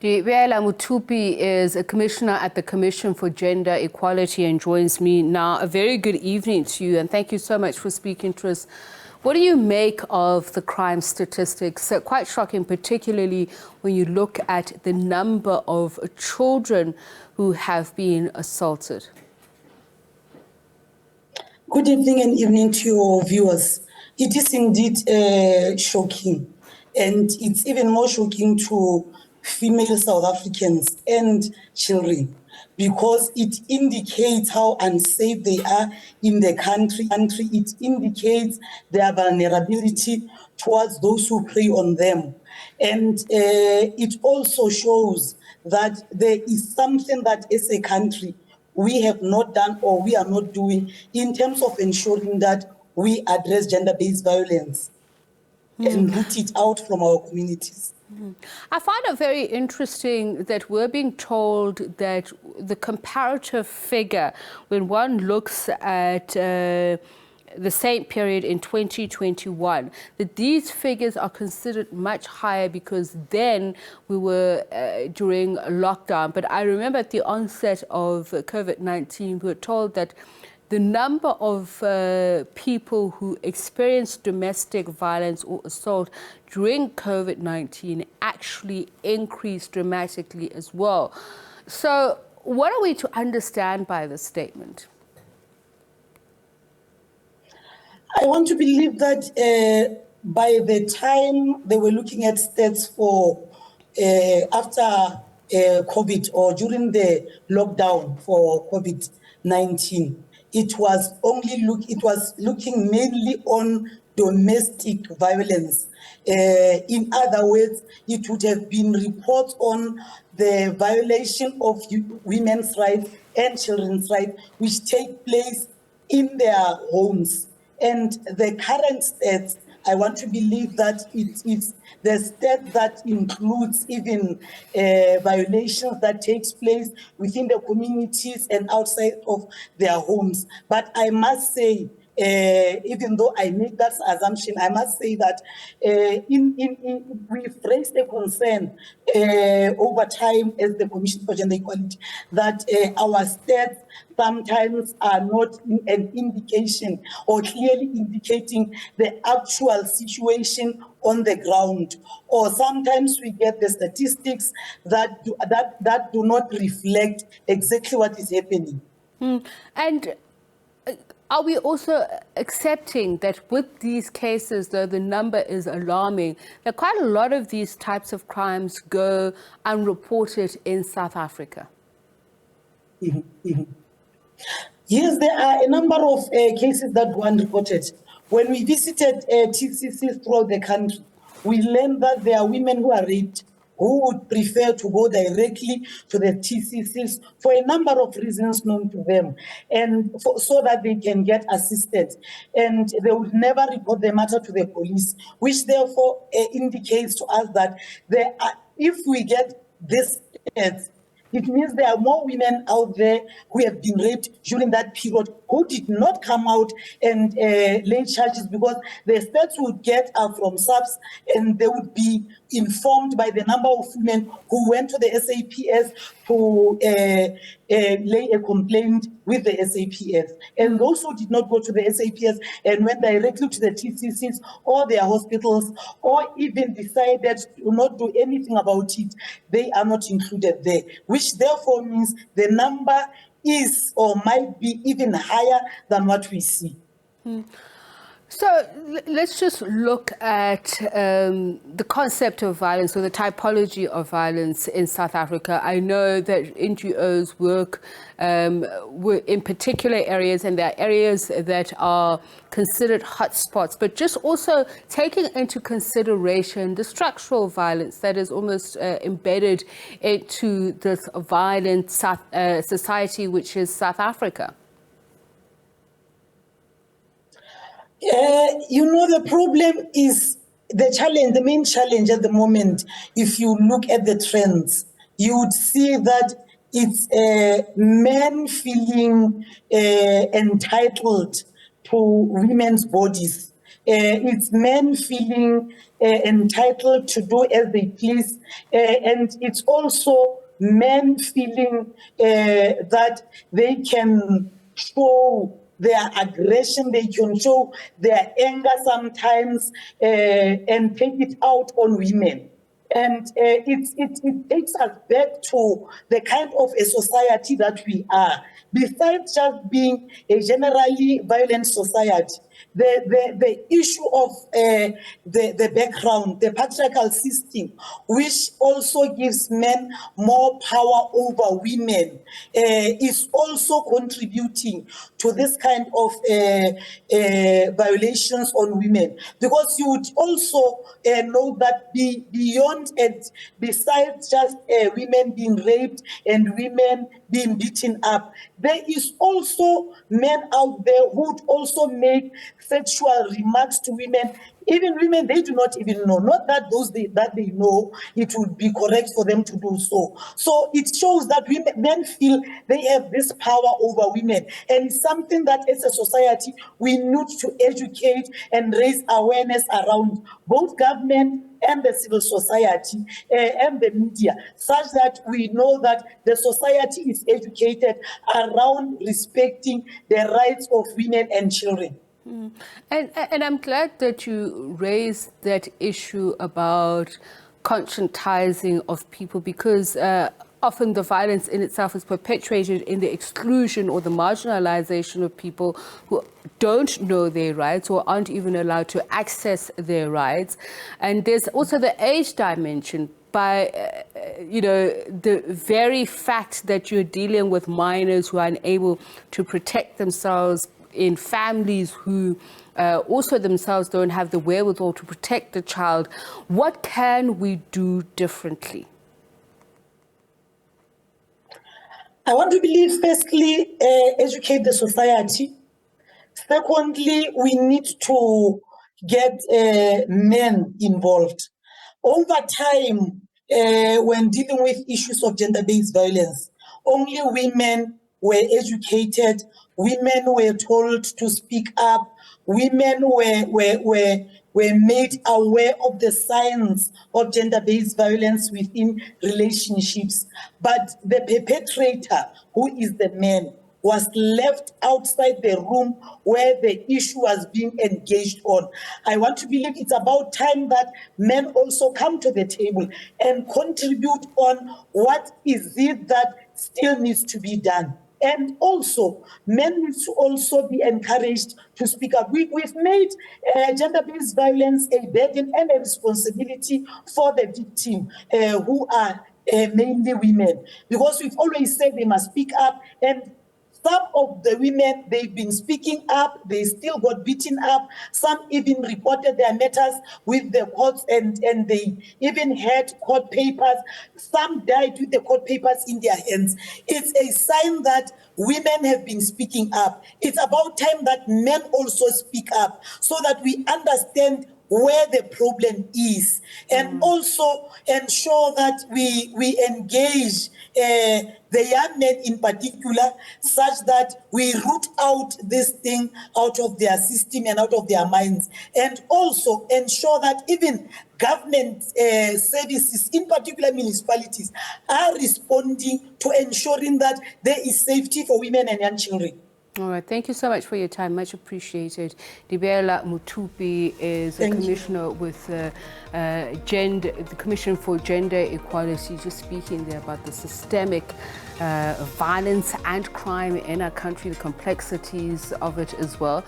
Dibeela Mothupi is a commissioner at the Commission for Gender Equality and joins me now. A very good evening to you, and thank you so much for speaking to us. What do you make of the crime statistics? Quite shocking, particularly when you look at the number of children who have been assaulted. Good evening and evening to your viewers. It is indeed shocking, and it's even more shocking to female South Africans and children, because it indicates how unsafe they are in the country. It indicates their vulnerability towards those who prey on them. And it also shows that there is something that as a country we have not done or we are not doing in terms of ensuring that we address gender-based violence and root it out from our communities. I find it very interesting that we're being told that the comparative figure, when one looks at the same period in 2021, that these figures are considered much higher because then we were during lockdown. But I remember at the onset of COVID-19, we were told that the number of people who experienced domestic violence or assault during COVID-19 actually increased dramatically as well. So what are we to understand by this statement? I want to believe that by the time they were looking at stats for after COVID or during the lockdown for COVID-19, it was looking mainly on domestic violence. In other words, it would have been reports on the violation of women's rights and children's rights, which take place in their homes. And the current stats, I want to believe that it is the stat that includes even violations that takes place within the communities and outside of their homes. But I must say, even though I make that assumption, I must say that we've raised a concern over time as the Commission for Gender Equality that our stats sometimes are not an indication or clearly indicating the actual situation on the ground, or sometimes we get the statistics that do not reflect exactly what is happening. And are we also accepting that with these cases, though the number is alarming, that quite a lot of these types of crimes go unreported in South Africa? Yes, there are a number of cases that go unreported. When we visited TCCs throughout the country, we learned that there are women who are raped who would prefer to go directly to the TCCs for a number of reasons known to them, and so that they can get assistance. And they would never report the matter to the police, which therefore indicates to us that if we get this, it means there are more women out there who have been raped during that period who did not come out and lay charges, because the stats would get are from SABC, and they would be informed by the number of women who went to the SAPS to lay a complaint with the SAPS. And those who did not go to the SAPS and went directly to the TCCs or their hospitals, or even decided to not do anything about it, they are not included there, which therefore means the number is or might be even higher than what we see. So let's just look at the concept of violence or the typology of violence in South Africa. I know that NGOs work in particular areas, and there are areas that are considered hotspots, but just also taking into consideration the structural violence that is almost embedded into this violent society, which is South Africa. The problem is the main challenge at the moment. If you look at the trends, you would see that it's men feeling entitled to women's bodies. it's men feeling entitled to do as they please, and it's also men feeling that they can show their aggression, they can show their anger sometimes, and take it out on women. And it takes us back to the kind of a society that we are. Besides just being a generally violent society, the issue of the background, the patriarchal system, which also gives men more power over women, is also contributing to this kind of violations on women. Because you would also know that beyond and besides just women being raped and women being beaten up, there is also men out there who would also make sexual remarks to women. Even women, they do not even know. Not that that they know it would be correct for them to do so. So it shows that men feel they have this power over women, and it's something that as a society we need to educate and raise awareness around, both government and the civil society and the media, such that we know that the society is educated around respecting the rights of women and children. And I'm glad that you raised that issue about conscientizing of people, because often the violence in itself is perpetuated in the exclusion or the marginalization of people who don't know their rights or aren't even allowed to access their rights. And there's also the age dimension. By, the very fact that you're dealing with minors who are unable to protect themselves in families who also themselves don't have the wherewithal to protect the child, what can we do differently? I want to believe, firstly, educate the society. Secondly, we need to get men involved. Over time, when dealing with issues of gender-based violence, only women were educated, women were told to speak up, women were made aware of the signs of gender-based violence within relationships. But the perpetrator, who is the man, was left outside the room where the issue was being engaged on. I want to believe it's about time that men also come to the table and contribute on what is it that still needs to be done. And also, men need to also be encouraged to speak up. We've made gender-based violence a burden and a responsibility for the victim, who are mainly women, because we've always said they must speak up. And some of the women, they've been speaking up, they still got beaten up. Some even reported their matters with the courts, and they even had court papers. Some died with the court papers in their hands. It's a sign that women have been speaking up. It's about time that men also speak up so that we understand where the problem is, and also ensure that we engage the young men in particular, such that we root out this thing out of their system and out of their minds, and also ensure that even government services, in particular municipalities, are responding to ensuring that there is safety for women and young children. All right, thank you so much for your time, much appreciated. Dibeela Mothupi is a commissioner with the Commission for Gender Equality, just speaking there about the systemic violence and crime in our country, the complexities of it as well.